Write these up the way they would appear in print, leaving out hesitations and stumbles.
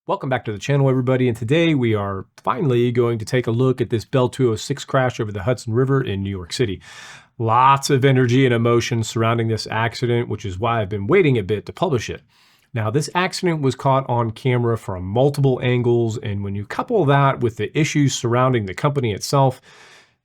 Welcome back to the channel, everybody, and today we are finally going to take a look at this Bell 206 crash over the Hudson River in New York City. Lots of energy and emotion surrounding this accident, which is why I've been waiting a bit to publish it. Now, this accident was caught on camera from multiple angles, and when you couple that with the issues surrounding the company itself,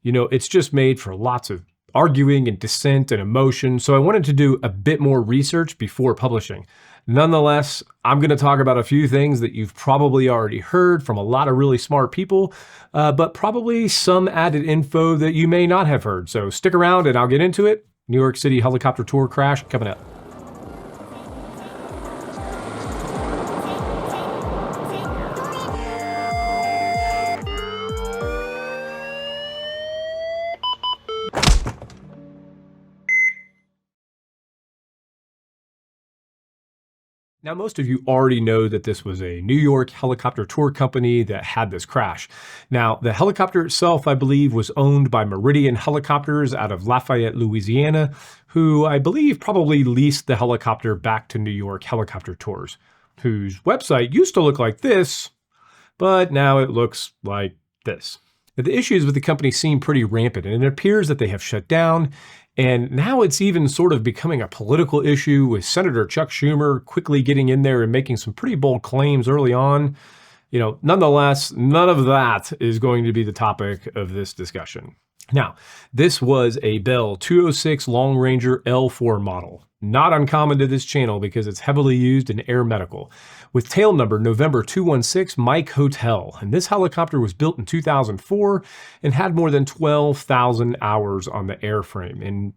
it's just made for lots of arguing and dissent and emotion, so I wanted to do a bit more research before publishing. Nonetheless, I'm going to talk about a few things that you've probably already heard from a lot of really smart people, but probably some added info that you may not have heard. So stick around and I'll get into it. New York City helicopter tour crash coming up. Now, most of you already know that this was a New York helicopter tour company that had this crash. Now, the helicopter itself, I believe, was owned by Meridian Helicopters out of Lafayette, Louisiana, who I believe probably leased the helicopter back to New York Helicopter Tours, whose website used to look like this, but now it looks like this. The issues with the company seem pretty rampant, and it appears that they have shut down. And now it's even sort of becoming a political issue, with Senator Chuck Schumer quickly getting in there and making some pretty bold claims early on. Nonetheless, none of that is going to be the topic of this discussion. Now, this was a Bell 206 Long Ranger L4 model. Not uncommon to this channel because it's heavily used in air medical, with tail number November 216 Mike Hotel. And this helicopter was built in 2004 and had more than 12,000 hours on the airframe. And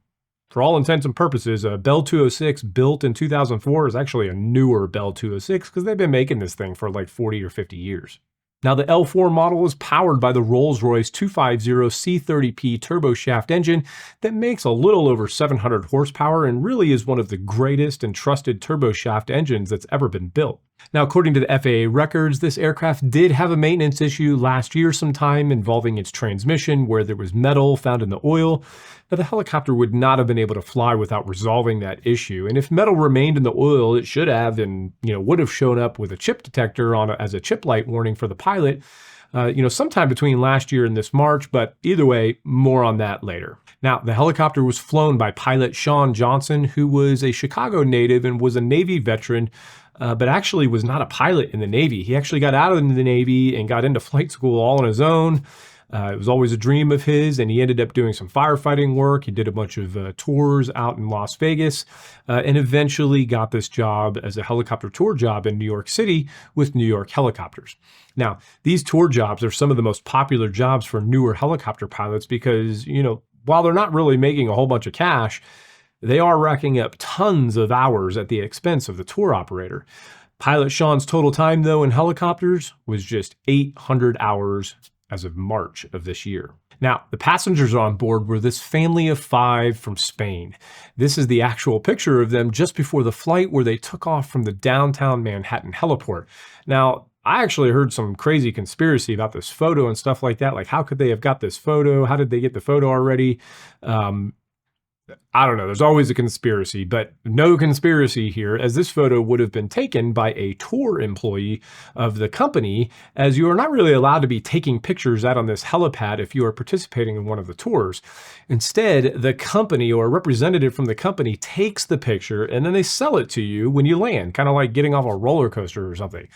for all intents and purposes, a Bell 206 built in 2004 is actually a newer Bell 206 because they've been making this thing for like 40 or 50 years. Now, the L4 model is powered by the Rolls-Royce 250 C30P turboshaft engine that makes a little over 700 horsepower and really is one of the greatest and trusted turboshaft engines that's ever been built. Now, according to the FAA records, this aircraft did have a maintenance issue last year sometime involving its transmission, where there was metal found in the oil. Now, the helicopter would not have been able to fly without resolving that issue. And if metal remained in the oil, it should have and would have shown up with a chip detector as a chip light warning for the pilot, sometime between last year and this March. But either way, more on that later. Now, the helicopter was flown by pilot Sean Johnson, who was a Chicago native and was a Navy veteran, but actually was not a pilot in the Navy. He actually got out of the Navy and got into flight school all on his own. It was always a dream of his, and he ended up doing some firefighting work. He did a bunch of tours out in Las Vegas, and eventually got this job as a helicopter tour job in New York City with New York Helicopters. Now, these tour jobs are some of the most popular jobs for newer helicopter pilots because, while they're not really making a whole bunch of cash, they are racking up tons of hours at the expense of the tour operator. Pilot Sean's total time, though, in helicopters was just 800 hours as of March of this year. Now, the passengers on board were this family of 5 from Spain. This is the actual picture of them just before the flight where they took off from the downtown Manhattan heliport. Now, I actually heard some crazy conspiracy about this photo and stuff like that. Like, how could they have got this photo? How did they get the photo already? I don't know. There's always a conspiracy, but no conspiracy here, as this photo would have been taken by a tour employee of the company, as you are not really allowed to be taking pictures out on this helipad if you are participating in one of the tours. Instead, the company or a representative from the company takes the picture and then they sell it to you when you land, kind of like getting off a roller coaster or something.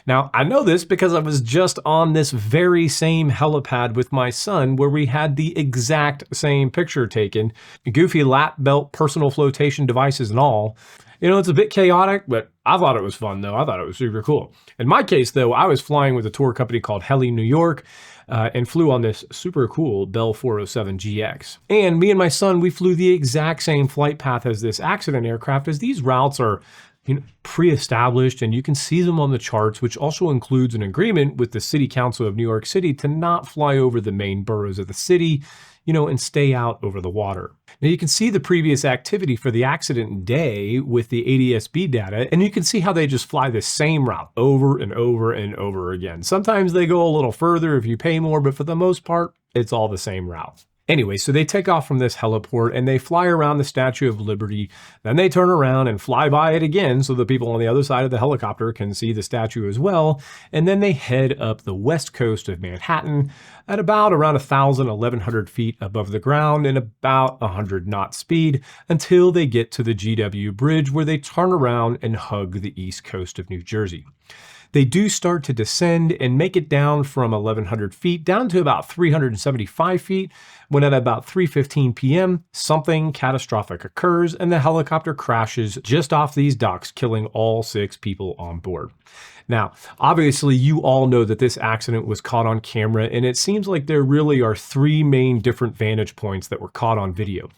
Now, I know this because I was just on this very same helipad with my son where we had the exact same picture taken, goofy lap belt personal flotation devices and all. It's a bit chaotic, but I thought it was fun though. I thought it was super cool. In my case though, I was flying with a tour company called Heli New York and flew on this super cool Bell 407 GX. And me and my son, we flew the exact same flight path as this accident aircraft, as these routes are pre-established and you can see them on the charts, which also includes an agreement with the City Council of New York City to not fly over the main boroughs of the city, and stay out over the water. Now you can see the previous activity for the accident day with the ADS-B data, and you can see how they just fly the same route over and over and over again. Sometimes they go a little further if you pay more, but for the most part, it's all the same route. Anyway, so they take off from this heliport and they fly around the Statue of Liberty. Then they turn around and fly by it again so the people on the other side of the helicopter can see the statue as well. And then they head up the west coast of Manhattan at about around 1,100 feet above the ground and about 100 knot speed until they get to the GW Bridge, where they turn around and hug the east coast of New Jersey. They do start to descend and make it down from 1,100 feet down to about 375 feet, when at about 3:15 p.m., something catastrophic occurs and the helicopter crashes just off these docks, killing all 6 people on board. Now, obviously, you all know that this accident was caught on camera, and it seems like there really are 3 main different vantage points that were caught on video.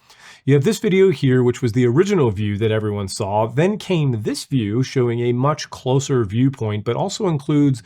You have this video here, which was the original view that everyone saw. Then came this view showing a much closer viewpoint, but also includes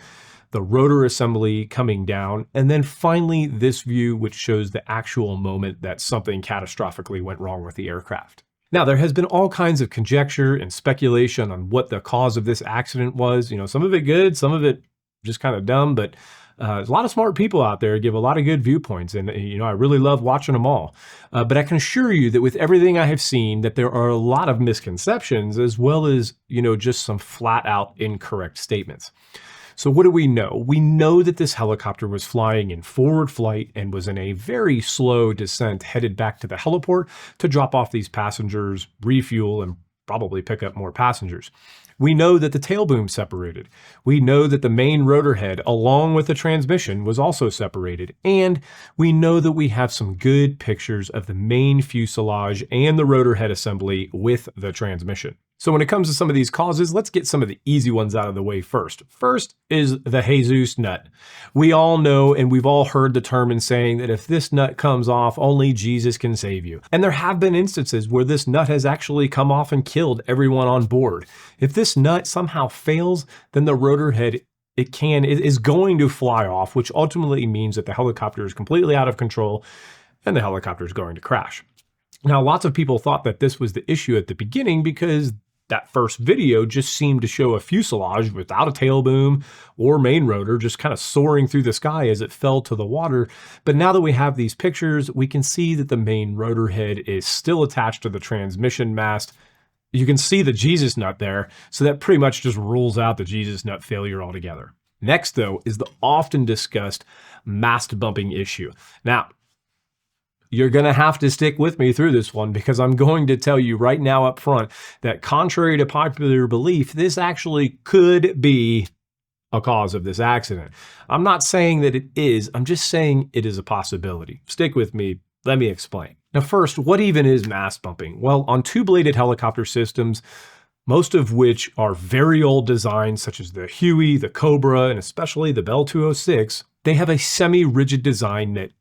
the rotor assembly coming down. And then finally, this view, which shows the actual moment that something catastrophically went wrong with the aircraft. Now, there has been all kinds of conjecture and speculation on what the cause of this accident was. Some of it good, some of it just kind of dumb, but there's a lot of smart people out there give a lot of good viewpoints, and I really love watching them all. But I can assure you that with everything I have seen, that there are a lot of misconceptions as well as just some flat out incorrect statements. So what do we know? We know that this helicopter was flying in forward flight and was in a very slow descent headed back to the heliport to drop off these passengers, refuel, and probably pick up more passengers. We know that the tail boom separated. We know that the main rotor head, along with the transmission, was also separated. And we know that we have some good pictures of the main fuselage and the rotor head assembly with the transmission. So when it comes to some of these causes, let's get some of the easy ones out of the way first. First is the Jesus nut. We all know, and we've all heard the term in saying that if this nut comes off, only Jesus can save you. And there have been instances where this nut has actually come off and killed everyone on board. If this nut somehow fails, then the rotor head is going to fly off, which ultimately means that the helicopter is completely out of control and the helicopter is going to crash. Now, lots of people thought that this was the issue at the beginning because that first video just seemed to show a fuselage without a tail boom or main rotor just kind of soaring through the sky as it fell to the water. But now that we have these pictures, we can see that the main rotor head is still attached to the transmission mast. You can see the Jesus nut there, so that pretty much just rules out the Jesus nut failure altogether. Next, though, is the often discussed mast bumping issue. Now, you're going to have to stick with me through this one because I'm going to tell you right now up front that contrary to popular belief, this actually could be a cause of this accident. I'm not saying that it is, I'm just saying it is a possibility. Stick with me, let me explain. Now first, what even is mast bumping? Well, on 2-bladed helicopter systems, most of which are very old designs such as the Huey, the Cobra, and especially the Bell 206, they have a semi-rigid design that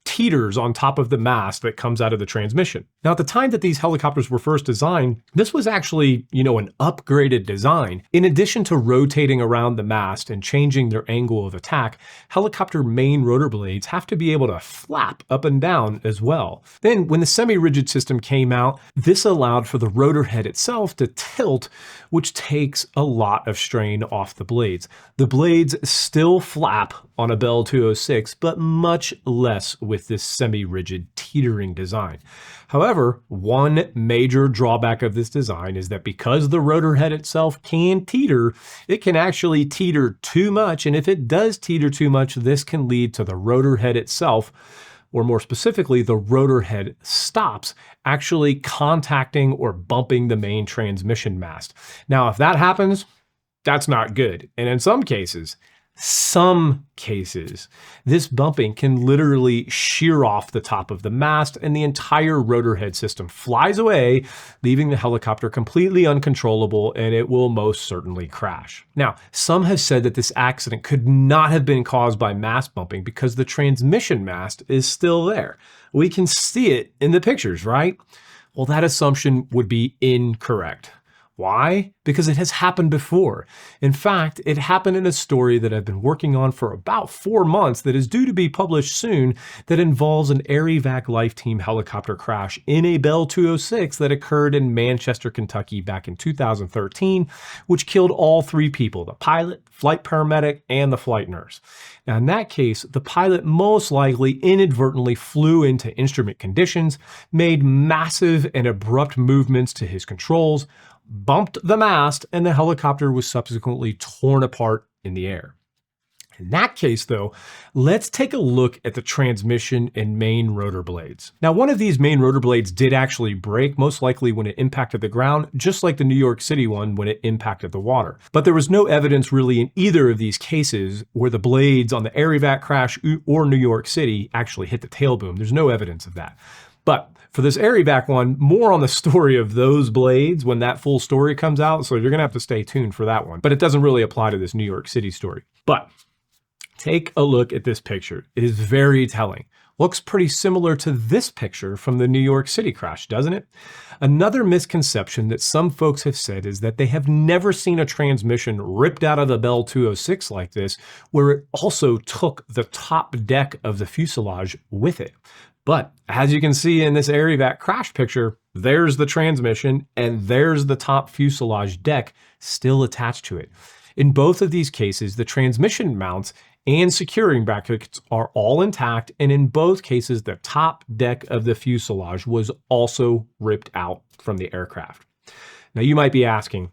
teeters on top of the mast that comes out of the transmission. Now, at the time that these helicopters were first designed, this was actually, an upgraded design. In addition to rotating around the mast and changing their angle of attack, helicopter main rotor blades have to be able to flap up and down as well. Then, when the semi-rigid system came out, this allowed for the rotor head itself to tilt, which takes a lot of strain off the blades. The blades still flap on a Bell 206, but much less with this semi-rigid teetering design. However, one major drawback of this design is that because the rotor head itself can teeter, it can actually teeter too much, and if it does teeter too much, this can lead to the rotor head itself, or more specifically, the rotor head stops actually contacting or bumping the main transmission mast. Now, if that happens, that's not good. And in some cases, this bumping can literally shear off the top of the mast and the entire rotor head system flies away, leaving the helicopter completely uncontrollable, and it will most certainly crash. Now, some have said that this accident could not have been caused by mast bumping because the transmission mast is still there. We can see it in the pictures, right? Well, that assumption would be incorrect. Why? because it has happened before. In fact, it happened in a story that I've been working on for about 4 months that is due to be published soon that involves an Air Evac Life Team helicopter crash in a Bell 206 that occurred in Manchester, Kentucky back in 2013, which killed all 3 people, the pilot, flight paramedic, and the flight nurse. Now, in that case, the pilot most likely inadvertently flew into instrument conditions, made massive and abrupt movements to his controls, bumped the mast, and the helicopter was subsequently torn apart in the air. In that case, though, let's take a look at the transmission and main rotor blades. Now, one of these main rotor blades did actually break, most likely when it impacted the ground, just like the New York City one when it impacted the water. But there was no evidence really in either of these cases where the blades on the Air Evac crash or New York City actually hit the tail boom. There's no evidence of that. But for this Air Evac one, more on the story of those blades when that full story comes out, so you're gonna have to stay tuned for that one. But it doesn't really apply to this New York City story. But take a look at this picture. It is very telling. Looks pretty similar to this picture from the New York City crash, doesn't it? Another misconception that some folks have said is that they have never seen a transmission ripped out of the Bell 206 like this, where it also took the top deck of the fuselage with it. But as you can see in this Air Evac crash picture, there's the transmission and there's the top fuselage deck still attached to it. In both of these cases, the transmission mounts and securing brackets are all intact, and in both cases, the top deck of the fuselage was also ripped out from the aircraft. Now, you might be asking,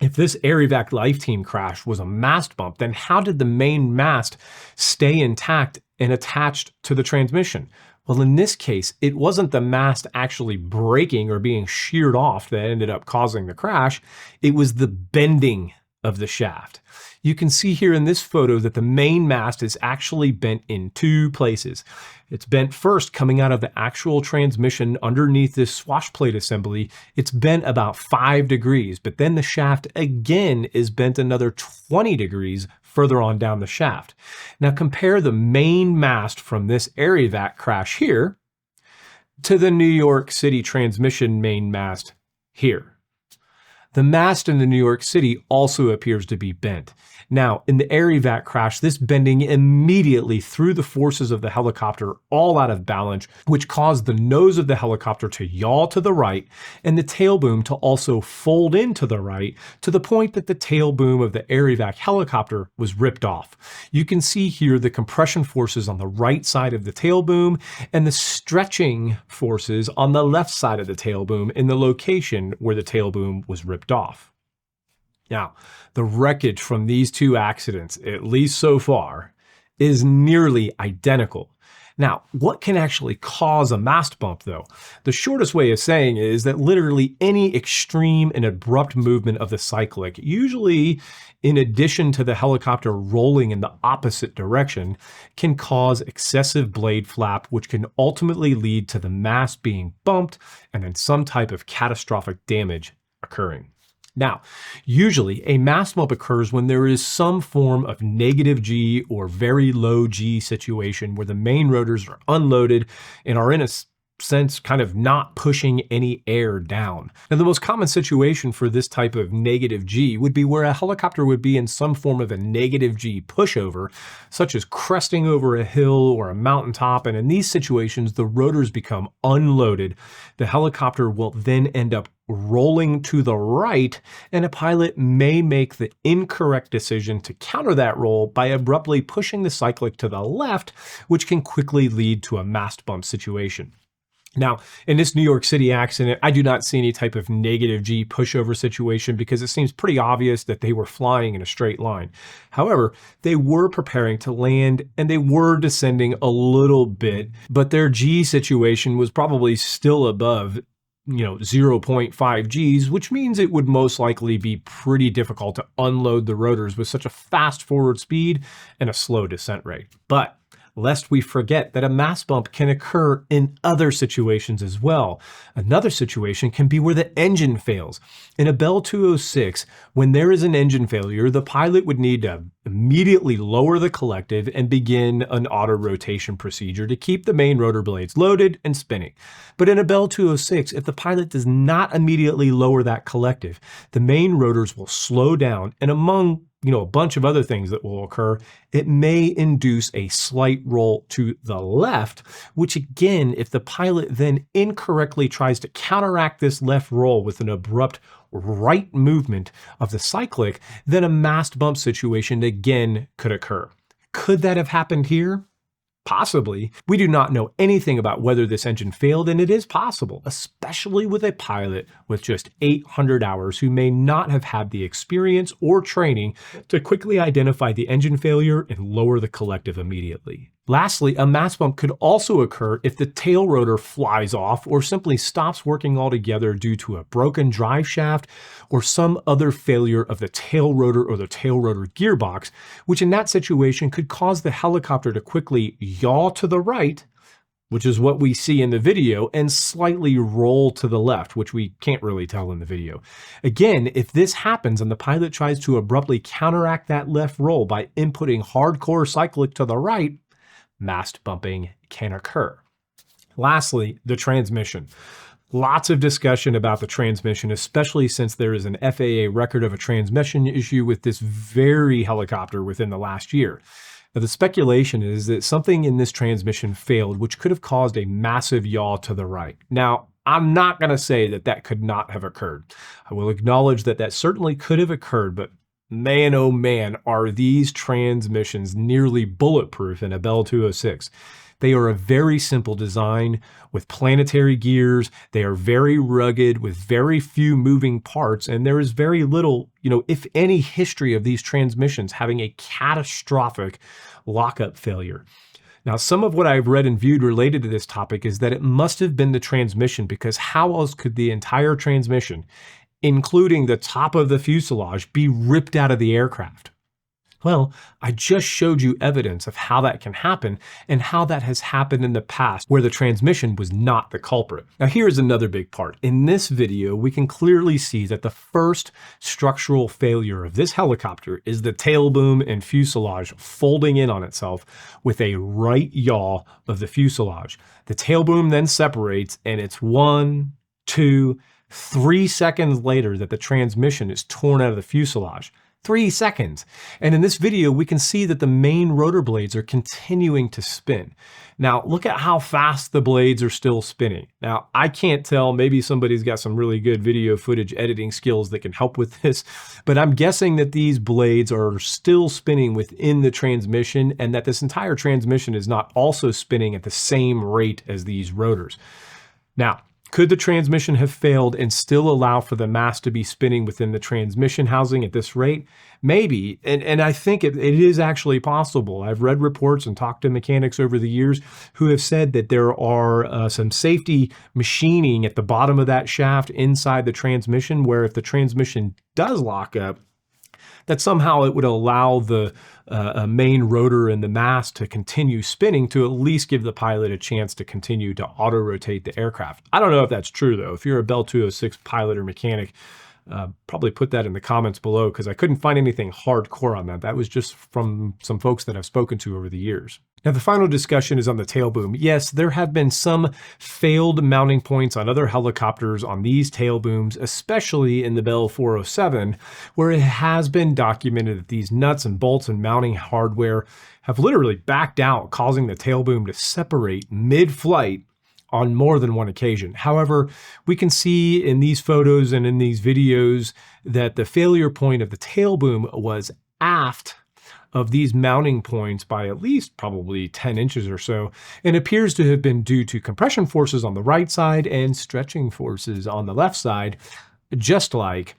if this Air Evac Life Team crash was a mast bump, then how did the main mast stay intact and attached to the transmission? Well, in this case, it wasn't the mast actually breaking or being sheared off that ended up causing the crash. It was the bending of the shaft. You can see here in this photo that the main mast is actually bent in 2 places. It's bent first coming out of the actual transmission underneath this swash plate assembly. It's bent about 5 degrees, but then the shaft again is bent another 20 degrees further on down the shaft. Now compare the main mast from this Air Evac crash here to the New York City transmission main mast here. The mast in the New York City also appears to be bent. Now, in the Air Evac crash, this bending immediately threw the forces of the helicopter all out of balance, which caused the nose of the helicopter to yaw to the right and the tail boom to also fold into the right to the point that the tail boom of the Air Evac helicopter was ripped off. You can see here the compression forces on the right side of the tail boom and the stretching forces on the left side of the tail boom in the location where the tail boom was ripped off. Now, the wreckage from these 2 accidents, at least so far, is nearly identical. Now, what can actually cause a mast bump, though? The shortest way of saying it is that literally any extreme and abrupt movement of the cyclic, usually in addition to the helicopter rolling in the opposite direction, can cause excessive blade flap, which can ultimately lead to the mast being bumped and then some type of catastrophic damage occurring. Now, usually a mast bump occurs when there is some form of negative G or very low G situation where the main rotors are unloaded and are in a sense kind of not pushing any air down. Now, the most common situation for this type of negative G would be where a helicopter would be in some form of a negative G pushover, such as cresting over a hill or a mountaintop, and in these situations, the rotors become unloaded. The helicopter will then end up rolling to the right, and a pilot may make the incorrect decision to counter that roll by abruptly pushing the cyclic to the left, which can quickly lead to a mast bump situation. Now, in this New York City accident, I do not see any type of negative G pushover situation because it seems pretty obvious that they were flying in a straight line. However, they were preparing to land and they were descending a little bit, but their G situation was probably still above 0.5 Gs, which means it would most likely be pretty difficult to unload the rotors with such a fast forward speed and a slow descent rate. But lest we forget that a mast bump can occur in other situations as well. Another situation can be where the engine fails. In a Bell 206, when there is an engine failure, the pilot would need to immediately lower the collective and begin an auto rotation procedure to keep the main rotor blades loaded and spinning. But in a Bell 206, if the pilot does not immediately lower that collective, the main rotors will slow down, and among a bunch of other things that will occur, it may induce a slight roll to the left, which again, if the pilot then incorrectly tries to counteract this left roll with an abrupt right movement of the cyclic, then a mast bump situation again could occur. Could that have happened here? Possibly. We do not know anything about whether this engine failed, and it is possible, especially with a pilot with just 800 hours who may not have had the experience or training to quickly identify the engine failure and lower the collective immediately. Lastly, a mast bump could also occur if the tail rotor flies off or simply stops working altogether due to a broken drive shaft or some other failure of the tail rotor or the tail rotor gearbox, which in that situation could cause the helicopter to quickly yaw to the right, which is what we see in the video, and slightly roll to the left, which we can't really tell in the video. Again, if this happens and the pilot tries to abruptly counteract that left roll by inputting hardcore cyclic to the right, mast bumping can occur. Lastly, the transmission. Lots of discussion about the transmission, especially since there is an FAA record of a transmission issue with this very helicopter within the last year. Now, the speculation is that something in this transmission failed, which could have caused a massive yaw to the right. Now, I'm not going to say that that could not have occurred. I will acknowledge that that certainly could have occurred, but man, oh man, are these transmissions nearly bulletproof in a Bell 206. They are a very simple design with planetary gears. They are very rugged with very few moving parts, and there is very little, if any, history of these transmissions having a catastrophic lockup failure. Now, some of what I've read and viewed related to this topic is that it must have been the transmission, because how else could the entire transmission, including the top of the fuselage, be ripped out of the aircraft? Well, I just showed you evidence of how that can happen and how that has happened in the past where the transmission was not the culprit. Now, here's another big part. In this video, we can clearly see that the first structural failure of this helicopter is the tail boom and fuselage folding in on itself with a right yaw of the fuselage. The tail boom then separates, and it's 1, 2, 3 seconds later that the transmission is torn out of the fuselage. 3 seconds. And in this video, we can see that the main rotor blades are continuing to spin. Now, look at how fast the blades are still spinning. Now, I can't tell, maybe somebody's got some really good video footage editing skills that can help with this, but I'm guessing that these blades are still spinning within the transmission and that this entire transmission is not also spinning at the same rate as these rotors. Now, could the transmission have failed and still allow for the mast to be spinning within the transmission housing at this rate? Maybe, and I think it is actually possible. I've read reports and talked to mechanics over the years who have said that there are some safety machining at the bottom of that shaft inside the transmission, where if the transmission does lock up, that somehow it would allow the main rotor and the mast to continue spinning to at least give the pilot a chance to continue to auto-rotate the aircraft. I don't know if that's true, though. If you're a Bell 206 pilot or mechanic, probably put that in the comments below, because I couldn't find anything hardcore on that. That was just from some folks that I've spoken to over the years. Now, the final discussion is on the tail boom. Yes, there have been some failed mounting points on other helicopters on these tail booms, especially in the Bell 407, where it has been documented that these nuts and bolts and mounting hardware have literally backed out, causing the tail boom to separate mid-flight on more than one occasion. However, we can see in these photos and in these videos that the failure point of the tail boom was aft of these mounting points by at least probably 10 inches or so, and appears to have been due to compression forces on the right side and stretching forces on the left side, just like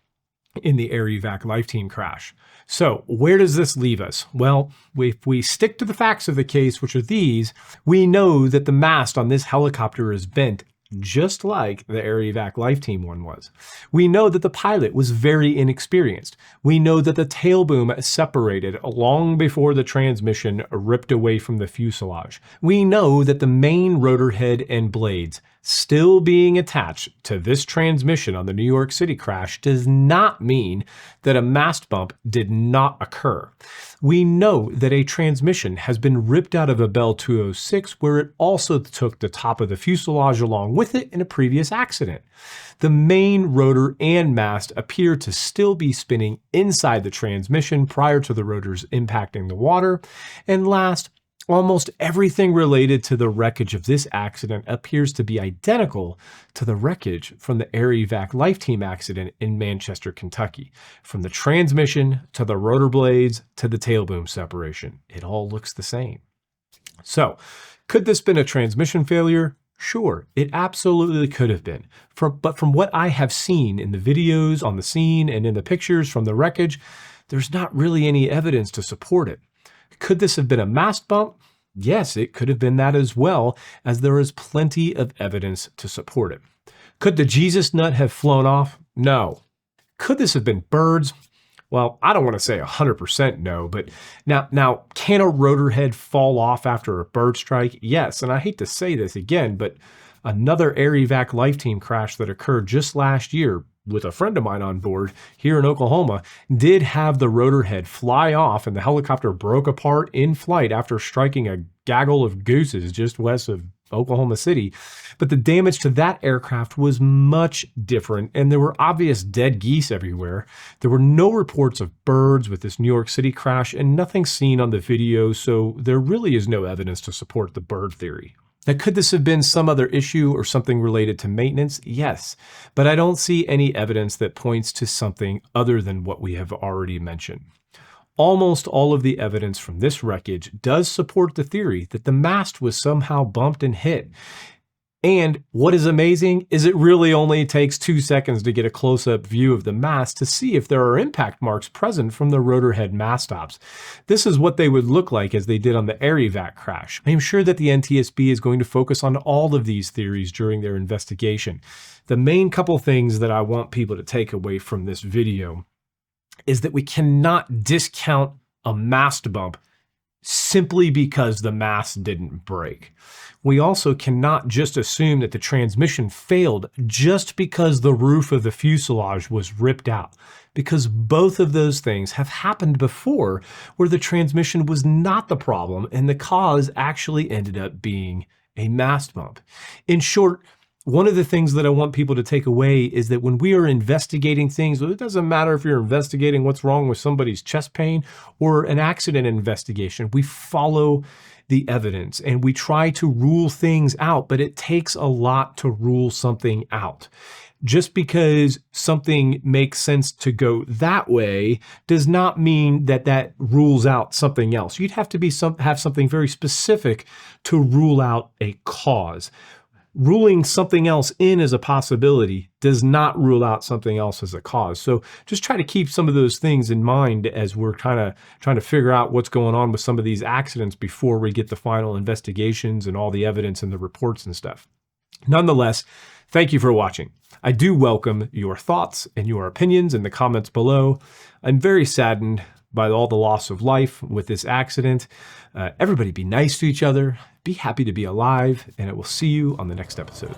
in the Air Evac Life Team crash. So where does this leave us? Well, if we stick to the facts of the case, which are these, we know that the mast on this helicopter is bent just like the Air Evac Life Team one was. We know that the pilot was very inexperienced. We know that the tail boom separated long before the transmission ripped away from the fuselage. We know that the main rotor head and blades still being attached to this transmission on the New York City crash does not mean that a mast bump did not occur. We know that a transmission has been ripped out of a Bell 206 where it also took the top of the fuselage along with it in a previous accident. The main rotor and mast appear to still be spinning inside the transmission prior to the rotors impacting the water. And last, almost everything related to the wreckage of this accident appears to be identical to the wreckage from the Air Evac Life Team accident in Manchester, Kentucky. From the transmission to the rotor blades to the tail boom separation, it all looks the same. So, could this have been a transmission failure? Sure, it absolutely could have been. But from what I have seen in the videos on the scene and in the pictures from the wreckage, there's not really any evidence to support it. Could this have been a mast bump? Yes, it could have been that as well, as there is plenty of evidence to support it. Could the Jesus nut have flown off? No. Could this have been birds? Well, I don't want to say 100% no, but now, can a rotor head fall off after a bird strike? Yes, and I hate to say this again, but another Air Evac Life Team crash that occurred just last year with a friend of mine on board here in Oklahoma did have the rotor head fly off and the helicopter broke apart in flight after striking a gaggle of gooses just west of Oklahoma City. But the damage to that aircraft was much different, and there were obvious dead geese everywhere. There were no reports of birds with this New York City crash and nothing seen on the video, so there really is no evidence to support the bird theory. Now, could this have been some other issue or something related to maintenance? Yes, but I don't see any evidence that points to something other than what we have already mentioned. Almost all of the evidence from this wreckage does support the theory that the mast was somehow bumped and hit. And what is amazing is it really only takes 2 seconds to get a close-up view of the mast to see if there are impact marks present from the rotor head mast stops. This is what they would look like as they did on the Air Evac crash. I am sure that the NTSB is going to focus on all of these theories during their investigation. The main couple things that I want people to take away from this video is that we cannot discount a mast bump simply because the mast didn't break. We also cannot just assume that the transmission failed just because the roof of the fuselage was ripped out, because both of those things have happened before where the transmission was not the problem and the cause actually ended up being a mast bump. In short, one of the things that I want people to take away is that when we are investigating things, it doesn't matter if you're investigating what's wrong with somebody's chest pain or an accident investigation, we follow the evidence and we try to rule things out, but it takes a lot to rule something out. Just because something makes sense to go that way does not mean that that rules out something else. You'd have to have something very specific to rule out a cause. Ruling something else in as a possibility does not rule out something else as a cause. So just try to keep some of those things in mind as we're trying to figure out what's going on with some of these accidents before we get the final investigations and all the evidence and the reports and stuff. Nonetheless, thank you for watching. I do welcome your thoughts and your opinions in the comments below. I'm very saddened by all the loss of life with this accident. Everybody be nice to each other, be happy to be alive, and I will see you on the next episode.